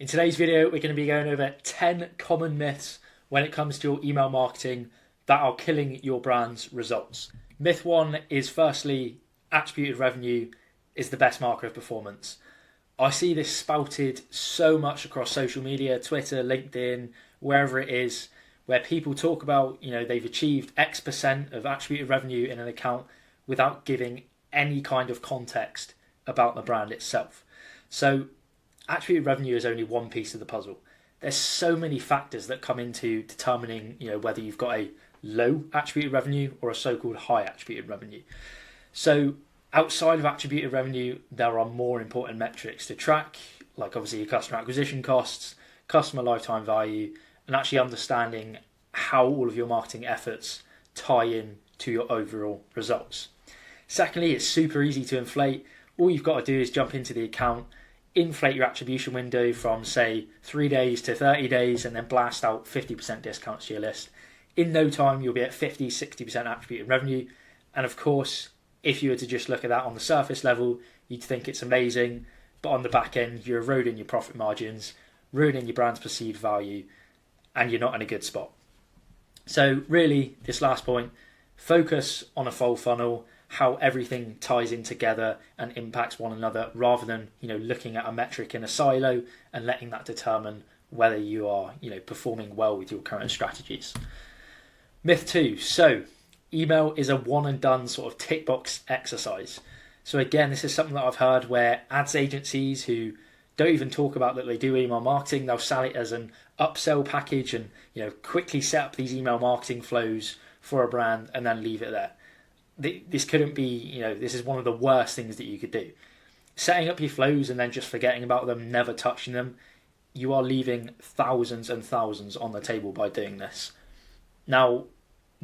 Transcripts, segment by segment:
In today's video, we're going to be going over 10 common myths when it comes to your email marketing that are killing your brand's results. Myth one is firstly, attributed revenue is the best marker of performance. I see this spouted so much across social media, Twitter, LinkedIn, wherever it is, where people talk about, they've achieved X percent of attributed revenue in an account without giving any kind of context about the brand itself. So attributed revenue is only one piece of the puzzle. There's so many factors that come into determining, whether you've got a low attributed revenue or a so-called high attributed revenue. So outside of attributed revenue, there are more important metrics to track, like obviously your customer acquisition costs, customer lifetime value, and actually understanding how all of your marketing efforts tie in to your overall results. Secondly, it's super easy to inflate. All you've got to do is jump into the account, inflate your attribution window from, say, 3 days to 30 days, and then blast out 50% discounts to your list. In no time, you'll be at 50, 60% attributed revenue. And of course, if you were to just look at that on the surface level, you'd think it's amazing. But on the back end, you're eroding your profit margins, ruining your brand's perceived value, and you're not in a good spot. So really, this last point, focus on a full funnel, how everything ties in together and impacts one another, rather than looking at a metric in a silo and letting that determine whether you are performing well with your current strategies. Myth two. So email is a one and done sort of tick box exercise. So again, this is something that I've heard where ads agencies who don't even talk about that they do email marketing, they'll sell it as an upsell package and quickly set up these email marketing flows for a brand and then leave it there. This couldn't be, this is one of the worst things that you could do. Setting up your flows and then just forgetting about them, never touching them, you are leaving thousands and thousands on the table by doing this. Now,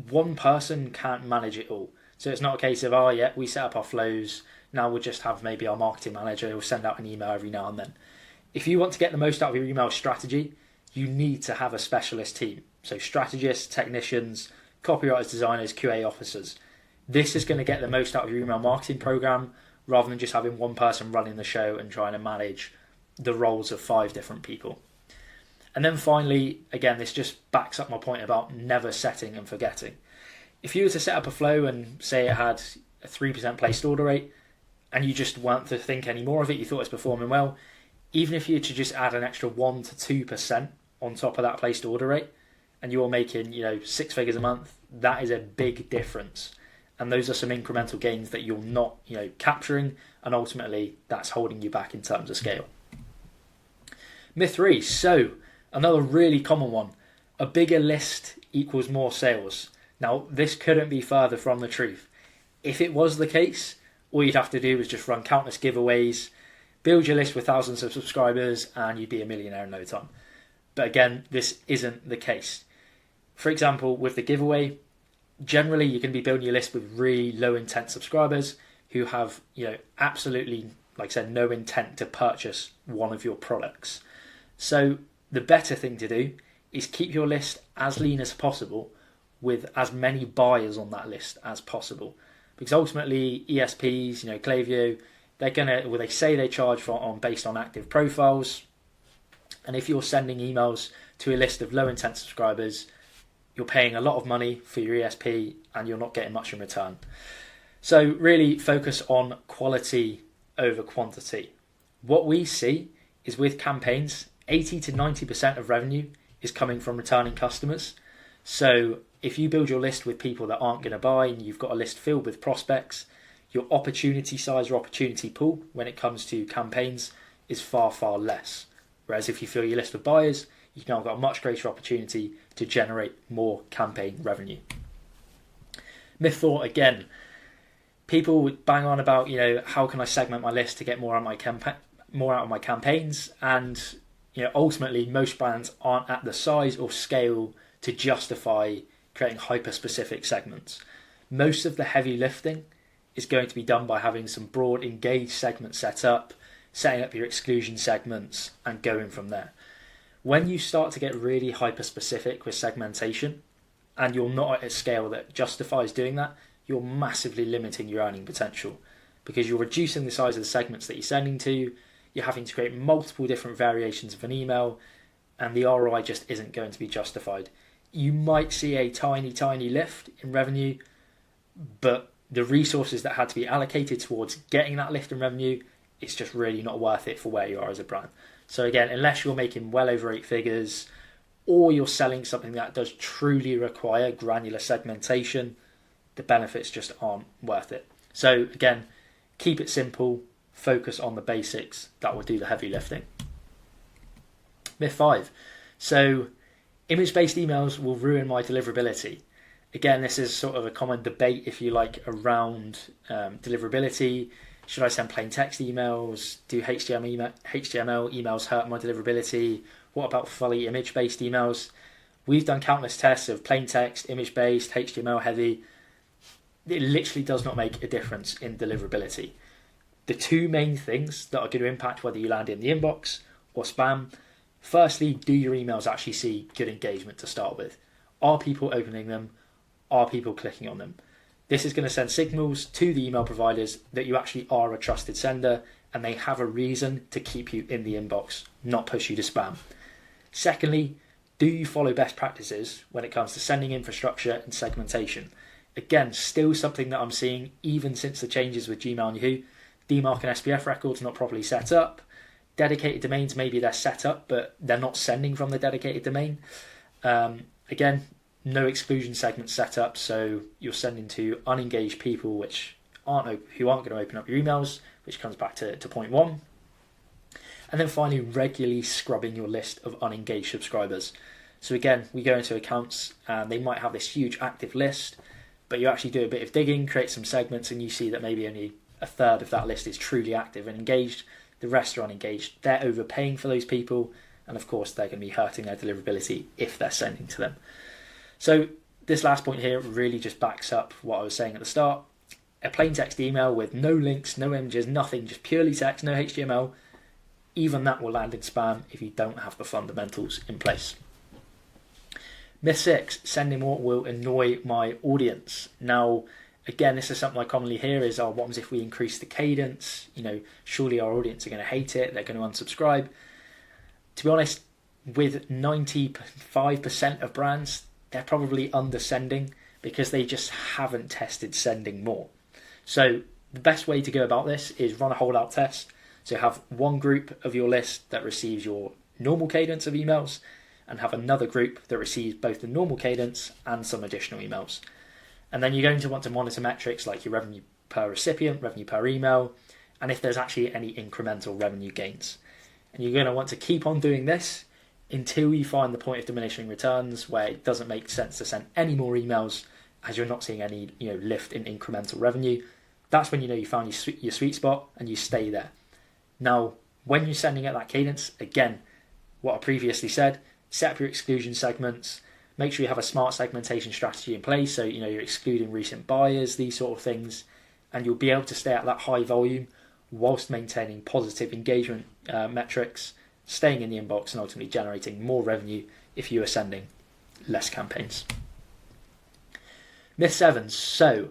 one person can't manage it all. So it's not a case of, we set up our flows, now we'll just have maybe our marketing manager who'll send out an email every now and then. If you want to get the most out of your email strategy, you need to have a specialist team. So strategists, technicians, copywriters, designers, QA officers. This is going to get the most out of your email marketing program rather than just having one person running the show and trying to manage the roles of 5 different people. And then finally, again, this just backs up my point about never setting and forgetting. If you were to set up a flow and say it had a 3% placed order rate and you just weren't to think any more of it, you thought it's performing well, even if you were to just add an extra 1 to 2% on top of that placed order rate and you're making 6 figures a month, that is a big difference. And those are some incremental gains that you're not, capturing, and ultimately that's holding you back in terms of scale. Myth 3. So another really common one: a bigger list equals more sales. Now, this couldn't be further from the truth. If it was the case, all you'd have to do was just run countless giveaways, build your list with thousands of subscribers, and you'd be a millionaire in no time. But again, this isn't the case. For example, with the giveaway, generally, you're going to be building your list with really low intent subscribers who have, absolutely, like I said, no intent to purchase one of your products. So the better thing to do is keep your list as lean as possible with as many buyers on that list as possible. Because ultimately, ESPs, Klaviyo, they say they charge based on active profiles. And if you're sending emails to a list of low intent subscribers, you're paying a lot of money for your ESP and you're not getting much in return. So really focus on quality over quantity. What we see is with campaigns, 80 to 90% of revenue is coming from returning customers. So if you build your list with people that aren't going to buy and you've got a list filled with prospects, your opportunity size or opportunity pool when it comes to campaigns is far, far less. Whereas if you fill your list with buyers, you've now got a much greater opportunity to generate more campaign revenue. Myth 4, again, people would bang on about, how can I segment my list to get more out of my campaigns? And, ultimately, most brands aren't at the size or scale to justify creating hyper-specific segments. Most of the heavy lifting is going to be done by having some broad engaged segments set up, setting up your exclusion segments, and going from there. When you start to get really hyper-specific with segmentation, and you're not at a scale that justifies doing that, you're massively limiting your earning potential because you're reducing the size of the segments that you're sending to, you're having to create multiple different variations of an email, and the ROI just isn't going to be justified. You might see a tiny lift in revenue, but the resources that had to be allocated towards getting that lift in revenue, it's just really not worth it for where you are as a brand. So again, unless you're making well over 8 figures, or you're selling something that does truly require granular segmentation, the benefits just aren't worth it. So again, keep it simple, focus on the basics, that will do the heavy lifting. Myth 5. So image-based emails will ruin my deliverability. Again, this is sort of a common debate, if you like, around deliverability. Should I send plain text emails? Do HTML emails hurt my deliverability? What about fully image-based emails? We've done countless tests of plain text, image-based, HTML heavy. It literally does not make a difference in deliverability. The two main things that are going to impact whether you land in the inbox or spam, firstly, do your emails actually see good engagement to start with? Are people opening them? Are people clicking on them? This is going to send signals to the email providers that you actually are a trusted sender and they have a reason to keep you in the inbox, not push you to spam. Secondly, do you follow best practices when it comes to sending infrastructure and segmentation? Again, still something that I'm seeing even since the changes with Gmail and Yahoo. DMARC and SPF records not properly set up. Dedicated domains, maybe they're set up, but they're not sending from the dedicated domain. Again, no exclusion segments set up, so you're sending to unengaged people who aren't going to open up your emails, which comes back to point 1. And then finally, regularly scrubbing your list of unengaged subscribers. So again, we go into accounts and they might have this huge active list, but you actually do a bit of digging, create some segments, and you see that maybe only a third of that list is truly active and engaged. The rest are unengaged. They're overpaying for those people, and of course they're going to be hurting their deliverability if they're sending to them. So this last point here really just backs up what I was saying at the start. A plain text email with no links, no images, nothing, just purely text, no HTML, even that will land in spam if you don't have the fundamentals in place. Myth 6, sending more will annoy my audience. Now, again, this is something I commonly hear is, what happens if we increase the cadence? Surely our audience are going to hate it, they're going to unsubscribe. To be honest, with 95% of brands, they're probably undersending because they just haven't tested sending more. So the best way to go about this is run a holdout test. So have one group of your list that receives your normal cadence of emails and have another group that receives both the normal cadence and some additional emails. And then you're going to want to monitor metrics like your revenue per recipient, revenue per email, and if there's actually any incremental revenue gains. And you're going to want to keep on doing this until you find the point of diminishing returns where it doesn't make sense to send any more emails as you're not seeing any lift in incremental revenue. That's when you found your sweet spot and you stay there. Now, when you're sending at that cadence, again, what I previously said, set up your exclusion segments, make sure you have a smart segmentation strategy in place, so you're excluding recent buyers, these sort of things, and you'll be able to stay at that high volume whilst maintaining positive engagement metrics, staying in the inbox and ultimately generating more revenue if you are sending less campaigns. Myth 7. So,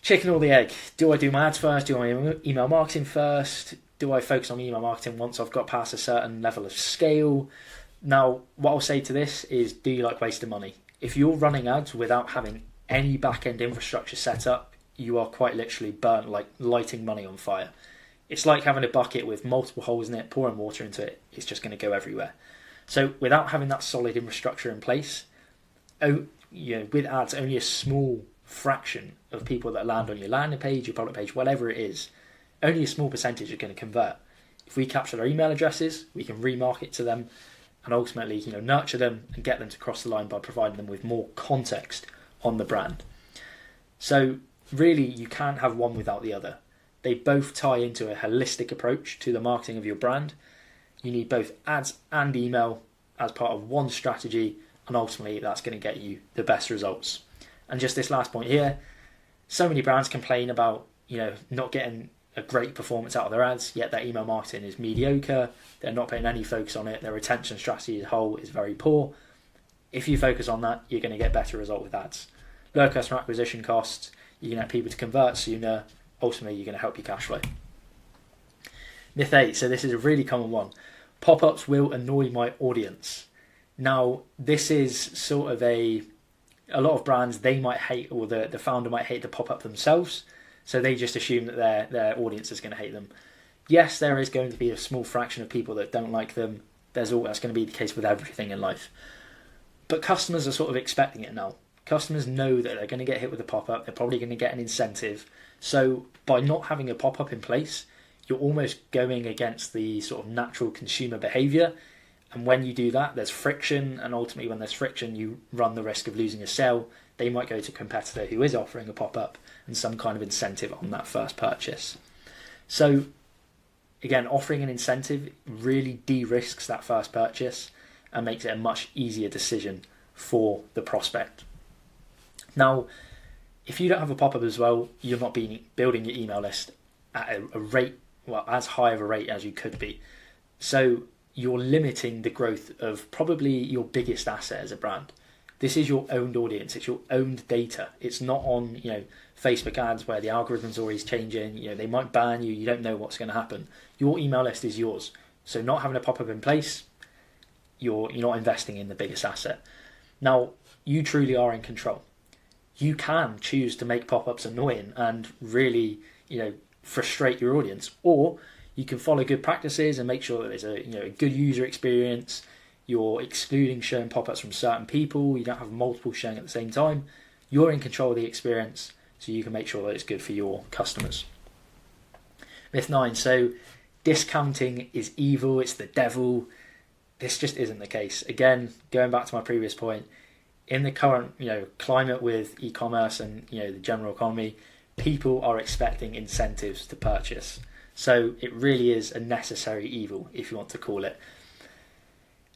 chicken or the egg? Do I do my ads first? Do I email marketing first? Do I focus on email marketing once I've got past a certain level of scale? Now, what I'll say to this is, do you like wasting money? If you're running ads without having any back-end infrastructure set up, you are quite literally burnt, like lighting money on fire. It's like having a bucket with multiple holes in it, pouring water into it. It's just going to go everywhere. So without having that solid infrastructure in place, with ads, only a small fraction of people that land on your landing page, your product page, whatever it is, only a small percentage are going to convert. If we capture their email addresses, we can remarket to them and ultimately nurture them and get them to cross the line by providing them with more context on the brand. So really, you can't have one without the other. They both tie into a holistic approach to the marketing of your brand. You need both ads and email as part of one strategy, and ultimately that's going to get you the best results. And just this last point here, so many brands complain about not getting a great performance out of their ads, yet their email marketing is mediocre, they're not putting any focus on it, their retention strategy as a whole is very poor. If you focus on that, you're going to get better result with ads. Lower customer acquisition costs, you're going to have people to convert sooner, ultimately you're going to help your cash flow. Myth 8, so this is a really common one. Pop-ups will annoy my audience. Now, this is sort of a lot of brands, they might hate, or the founder might hate the pop-up themselves, so they just assume that their audience is going to hate them. Yes, there is going to be a small fraction of people that don't like them. That's going to be the case with everything in life. But customers are sort of expecting it now. Customers know that they're going to get hit with a pop-up. They're probably going to get an incentive. So by not having a pop-up in place, you're almost going against the sort of natural consumer behaviour. And when you do that, there's friction. And ultimately, when there's friction, you run the risk of losing a sale. They might go to a competitor who is offering a pop-up and some kind of incentive on that first purchase. So again, offering an incentive really de-risks that first purchase and makes it a much easier decision for the prospect. Now, if you don't have a pop-up as well, you're not building your email list at a rate, well, as high of a rate as you could be. So you're limiting the growth of probably your biggest asset as a brand. This is your owned audience. It's your owned data. It's not on, Facebook ads where the algorithm's always changing. They might ban you. You don't know what's going to happen. Your email list is yours. So not having a pop-up in place, you're not investing in the biggest asset. Now, you truly are in control. You can choose to make pop-ups annoying and really, frustrate your audience, or you can follow good practices and make sure that there's a good user experience. You're excluding showing pop-ups from certain people. You don't have multiple showing at the same time. You're in control of the experience, so you can make sure that it's good for your customers. Myth 9. So discounting is evil. It's the devil. This just isn't the case. Again, going back to my previous point, in the current climate with e-commerce and the general economy, people are expecting incentives to purchase. So it really is a necessary evil, if you want to call it.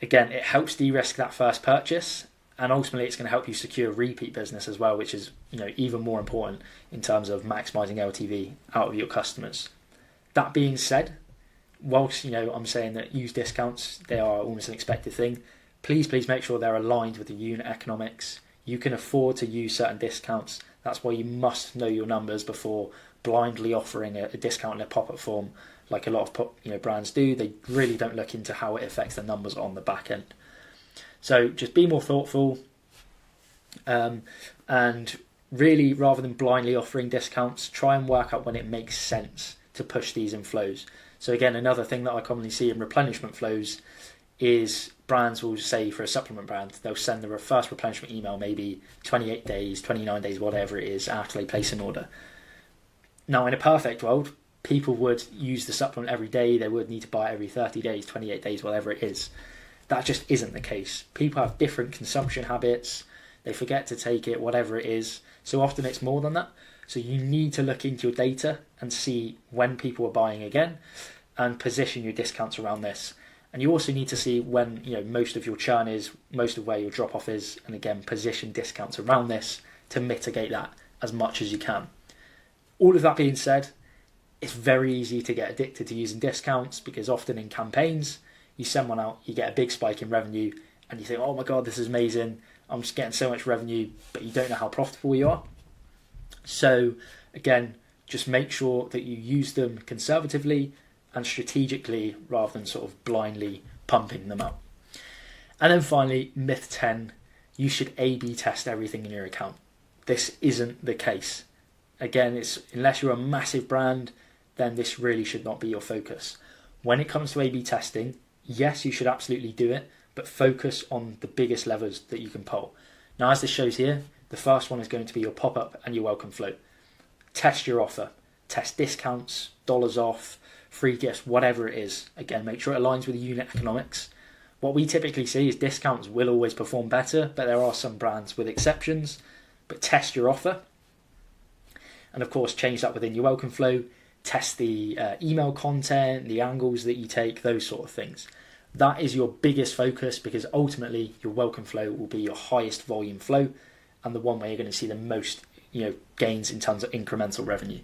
Again, it helps de-risk that first purchase, and ultimately it's going to help you secure repeat business as well, which is even more important in terms of maximizing LTV out of your customers. That being said, whilst I'm saying that use discounts, they are almost an expected thing, please make sure they're aligned with the unit economics. You can afford to use certain discounts. That's why you must know your numbers before blindly offering a discount in a pop-up form like a lot of brands do. They really don't look into how it affects the numbers on the back end. So just be more thoughtful, and really, rather than blindly offering discounts, try and work out when it makes sense to push these in flows. So again, another thing that I commonly see in replenishment flows is brands will say, for a supplement brand, they'll send the first replenishment email maybe 28 days, 29 days, whatever it is, after they place an order. Now, in a perfect world, people would use the supplement every day. They would need to buy it every 30 days, 28 days, whatever it is. That just isn't the case. People have different consumption habits. They forget to take it, whatever it is. So often it's more than that. So you need to look into your data and see when people are buying again and position your discounts around this. And you also need to see when most of your churn is, most of where your drop-off is, and again, position discounts around this to mitigate that as much as you can. All of that being said, it's very easy to get addicted to using discounts, because often in campaigns, you send one out, you get a big spike in revenue, and you think, oh my God, this is amazing, I'm just getting so much revenue, but you don't know how profitable you are. So again, just make sure that you use them conservatively and strategically rather than sort of blindly pumping them up. And then finally, myth 10, you should A/B test everything in your account. This isn't the case. Again, it's unless you're a massive brand, then this really should not be your focus. When it comes to A/B testing, yes, you should absolutely do it, but focus on the biggest levers that you can pull. Now, as this shows here, the first one is going to be your pop-up and your welcome flow. Test your offer. Test discounts, dollars off, free gifts, whatever it is. Again, make sure it aligns with the unit economics. What we typically see is discounts will always perform better, but there are some brands with exceptions. But test your offer. And of course, change that within your welcome flow. Test the email content, the angles that you take, those sort of things. That is your biggest focus, because ultimately your welcome flow will be your highest volume flow and the one where you're going to see the most gains in terms of incremental revenue.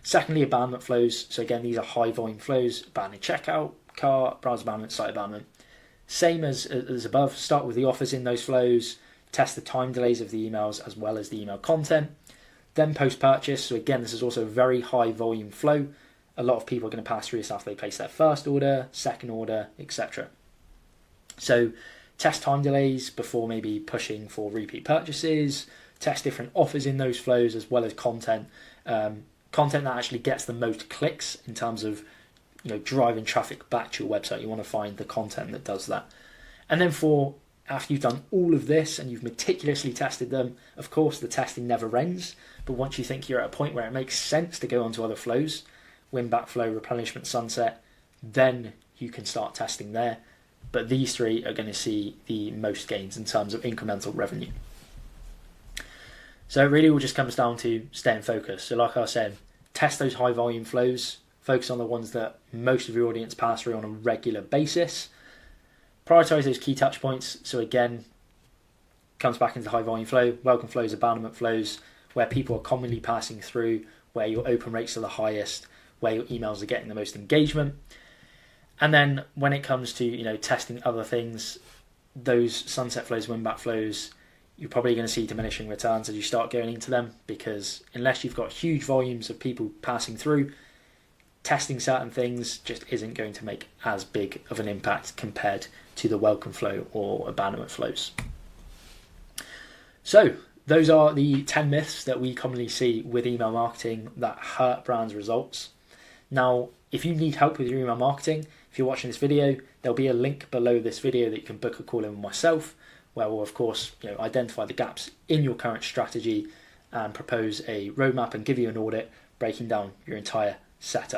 Secondly, abandonment flows. So again, these are high volume flows: abandoned checkout, cart, browser abandonment, site abandonment. Same as above, start with the offers in those flows, test the time delays of the emails as well as the email content. Then post-purchase. So again, this is also a very high volume flow, a lot of people are going to pass through this after they place their first order, second order, etc. So test time delays before maybe pushing for repeat purchases, test different offers in those flows, as well as content that actually gets the most clicks in terms of driving traffic back to your website. You want to find the content that does that. And then after you've done all of this and you've meticulously tested them, of course the testing never ends, but once you think you're at a point where it makes sense to go onto other flows, win back flow, replenishment, sunset, then you can start testing there. But these three are going to see the most gains in terms of incremental revenue. So it really all just comes down to staying focused. So like I said, test those high volume flows, focus on the ones that most of your audience pass through on a regular basis. Prioritize those key touch points. So again, comes back into high volume flow, welcome flows, abandonment flows, where people are commonly passing through, where your open rates are the highest, where your emails are getting the most engagement. And then when it comes to testing other things, those sunset flows, win back flows, you're probably going to see diminishing returns as you start going into them, because unless you've got huge volumes of people passing through, testing certain things just isn't going to make as big of an impact compared to the welcome flow or abandonment flows. So those are the 10 myths that we commonly see with email marketing that hurt brands' results. Now, if you need help with your email marketing, if you're watching this video, there'll be a link below this video that you can book a call in with myself, where we'll of course identify the gaps in your current strategy and propose a roadmap and give you an audit breaking down your entire setup.